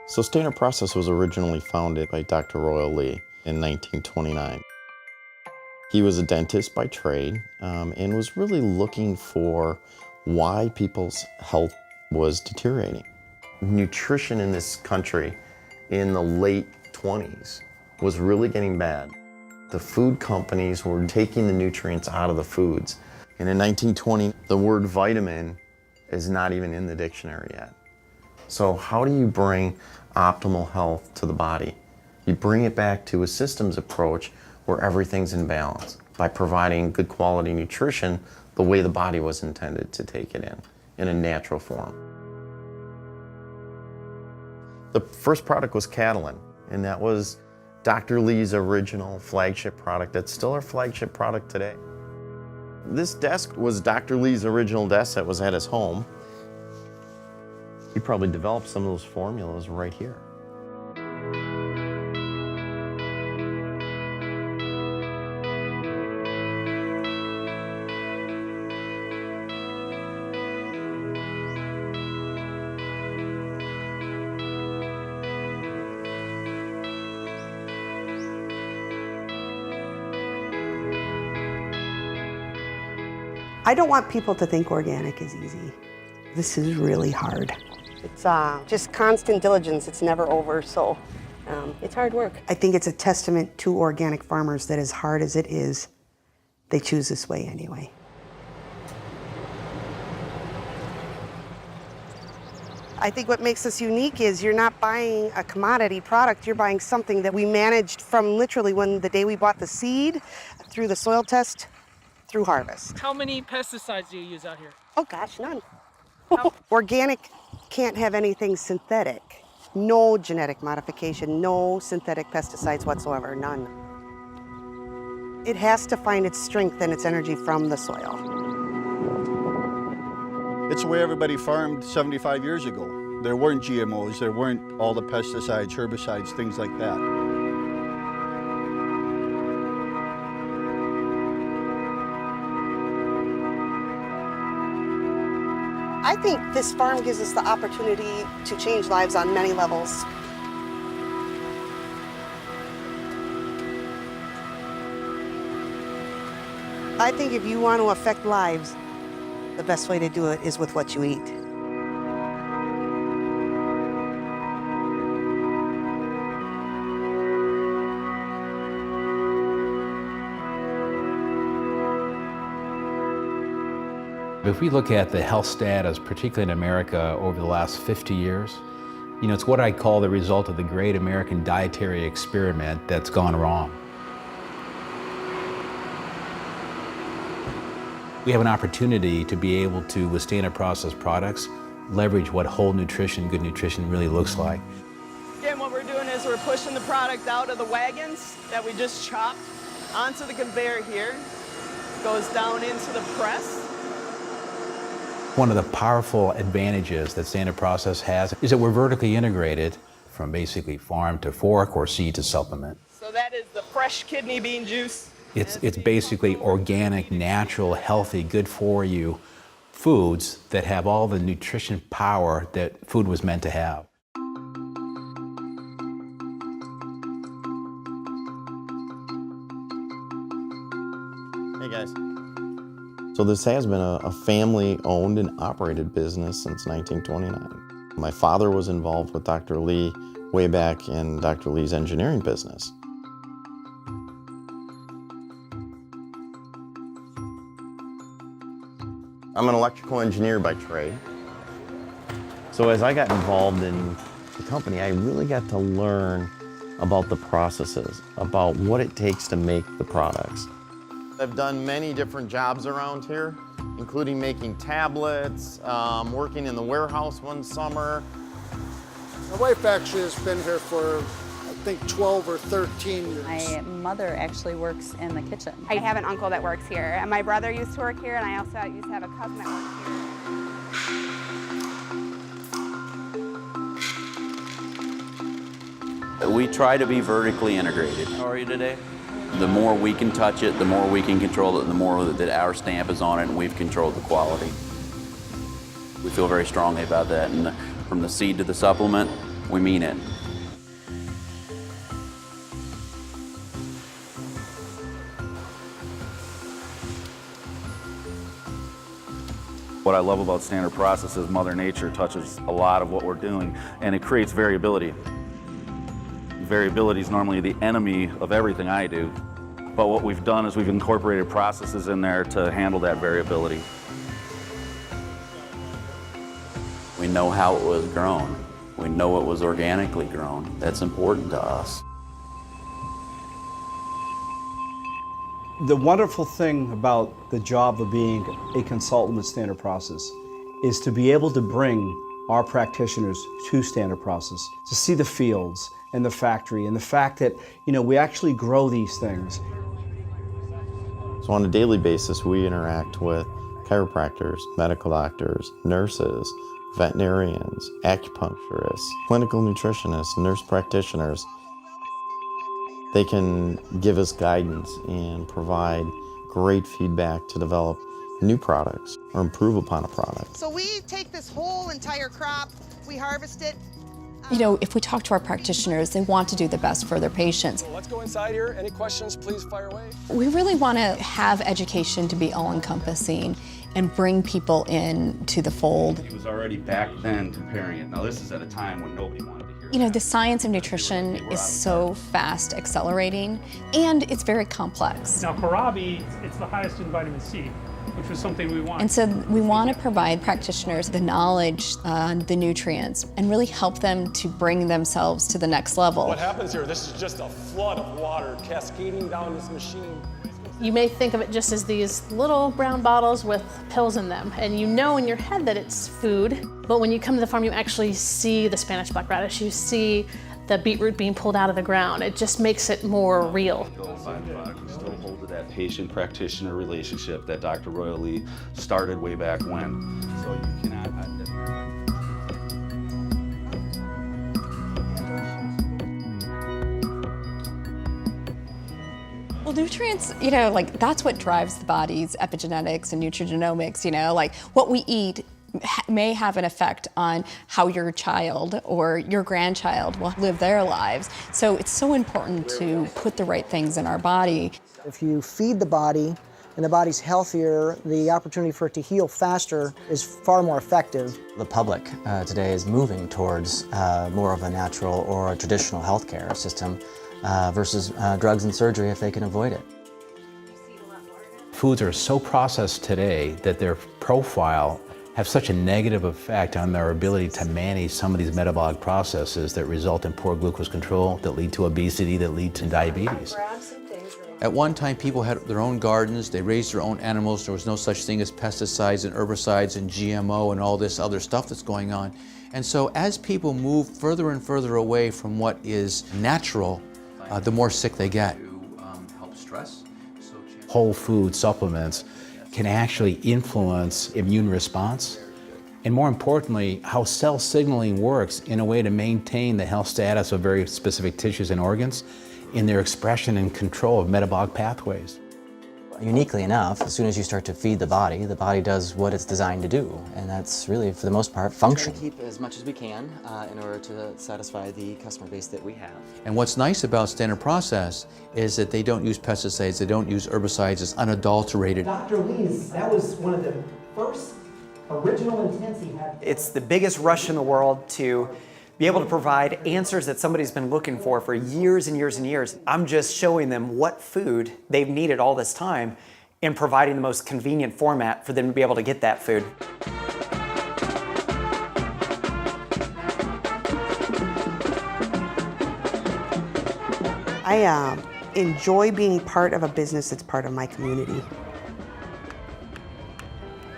So Standard Process was originally founded by Dr. Royal Lee in 1929. He was a dentist by trade and was really looking for why people's health was deteriorating. Nutrition in this country in the late 20s was really getting bad. The food companies were taking the nutrients out of the foods. And in 1920, the word vitamin is not even in the dictionary yet. So how do you bring optimal health to the body? You bring it back to a systems approach where everything's in balance by providing good quality nutrition the way the body was intended to take it in a natural form. The first product was Catalin, and that was Dr. Lee's original flagship product. That's still our flagship product today. This desk was Dr. Lee's original desk that was at his home. He probably developed some of those formulas right here. I don't want people to think organic is easy. This is really hard. It's just constant diligence. It's never over, so it's hard work. I think it's a testament to organic farmers that as hard as it is, they choose this way anyway. I think what makes us unique is you're not buying a commodity product, you're buying something that we managed from literally when the day we bought the seed, through the soil test, through harvest. How many pesticides do you use out here? Oh gosh, none. Organic can't have anything synthetic. No genetic modification, no synthetic pesticides whatsoever, none. It has to find its strength and its energy from the soil. It's the way everybody farmed 75 years ago. There weren't GMOs, there weren't all the pesticides, herbicides, things like that. I think this farm gives us the opportunity to change lives on many levels. I think if you want to affect lives, the best way to do it is with what you eat. If we look at the health status, particularly in America over the last 50 years, it's what I call the result of the great American dietary experiment that's gone wrong. We have an opportunity to be able to, with standard processed products, leverage what whole nutrition, good nutrition really looks like. Again, what we're doing is we're pushing the product out of the wagons that we just chopped onto the conveyor here. Goes down into the press. One of the powerful advantages that Standard Process has is that we're vertically integrated from basically farm to fork or seed to supplement. So that is the fresh kidney bean juice. It's basically organic, natural, healthy, good for you foods that have all the nutrition power that food was meant to have. Hey guys. So this has been a family-owned and operated business since 1929. My father was involved with Dr. Lee way back in Dr. Lee's engineering business. I'm an electrical engineer by trade. So as I got involved in the company, I really got to learn about the processes, about what it takes to make the products. I've done many different jobs around here, including making tablets, working in the warehouse one summer. My wife actually has been here for, I think, 12 or 13 years. My mother actually works in the kitchen. I have an uncle that works here, and my brother used to work here, and I also used to have a cousin that works here. We try to be vertically integrated. How are you today? The more we can touch it, the more we can control it, the more that our stamp is on it and we've controlled the quality. We feel very strongly about that. And from the seed to the supplement, We mean it. What I love about Standard Process is Mother Nature touches a lot of what we're doing, and it creates variability. Variability is normally the enemy of everything I do, but what we've done is we've incorporated processes in there to handle that variability. We know how it was grown. We know it was organically grown. That's important to us. The wonderful thing about the job of being a consultant with Standard Process is to be able to bring our practitioners to Standard Process, to see the fields and the factory and the fact that, we actually grow these things. So on a daily basis, we interact with chiropractors, medical doctors, nurses, veterinarians, acupuncturists, clinical nutritionists, nurse practitioners. They can give us guidance and provide great feedback to develop new products or improve upon a product. So we take this whole entire crop, we harvest it. If we talk to our practitioners, they want to do the best for their patients. Let's go inside here. Any questions, please fire away. We really want to have education to be all-encompassing and bring people in to the fold. He was already back then comparing it. Now this is at a time when nobody wanted to hear The science of nutrition is so fast accelerating, and it's very complex. Now, kohlrabi, it's the highest in vitamin C, which was something we want. And so we want to provide practitioners the knowledge on the nutrients and really help them to bring themselves to the next level. What happens here, this is just a flood of water cascading down this machine. You may think of it just as these little brown bottles with pills in them, and you know in your head that it's food, but when you come to the farm, you actually see the Spanish black radish, you see the beetroot being pulled out of the ground. It just makes it more real. We still hold to that patient-practitioner relationship that Dr. Royal Lee started way back when. So you cannot... Well, nutrients, that's what drives the body's epigenetics and nutrigenomics, what we eat may have an effect on how your child or your grandchild will live their lives. So it's so important to put the right things in our body. If you feed the body and the body's healthier, the opportunity for it to heal faster is far more effective. The public today is moving towards more of a natural or a traditional healthcare system versus drugs and surgery if they can avoid it. Foods are so processed today that their profile have such a negative effect on their ability to manage some of these metabolic processes that result in poor glucose control, that lead to obesity, that lead to diabetes. At one time, people had their own gardens, they raised their own animals, there was no such thing as pesticides and herbicides and GMO and all this other stuff that's going on. And so as people move further and further away from what is natural, the more sick they get. Help stress. Whole food supplements can actually influence immune response, and more importantly, how cell signaling works in a way to maintain the health status of very specific tissues and organs in their expression and control of metabolic pathways. Uniquely enough, as soon as you start to feed the body does what it's designed to do, and that's really, for the most part, function. We keep as much as we can in order to satisfy the customer base that we have. And what's nice about Standard Process is that they don't use pesticides, they don't use herbicides, it's unadulterated. Dr. Lee's, that was one of the first original intents he had. It's the biggest rush in the world to be able to provide answers that somebody's been looking for years and years and years. I'm just showing them what food they've needed all this time and providing the most convenient format for them to be able to get that food. I enjoy being part of a business that's part of my community.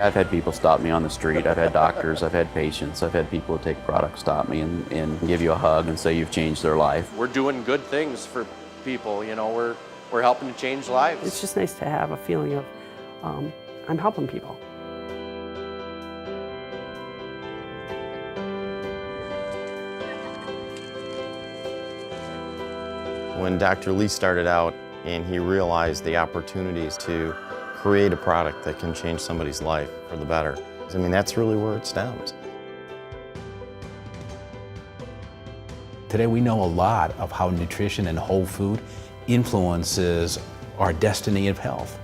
I've had people stop me on the street, I've had doctors, I've had patients, I've had people who take products stop me and give you a hug and say you've changed their life. We're doing good things for people, we're helping to change lives. It's just nice to have a feeling of I'm helping people. When Dr. Lee started out and he realized the opportunities to create a product that can change somebody's life for the better, that's really where it stems. Today we know a lot of how nutrition and whole food influences our destiny of health.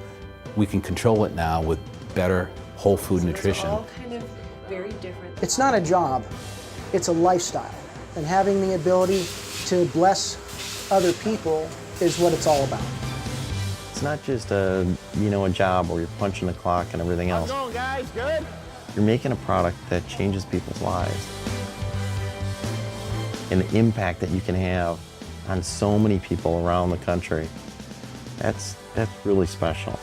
We can control it now with better whole food nutrition. Kind of very different. It's not a job, it's a lifestyle. And having the ability to bless other people is what it's all about. It's not just a job where you're punching the clock and everything else. How's it going, guys? Good? You're making a product that changes people's lives. And the impact that you can have on so many people around the country, that's really special.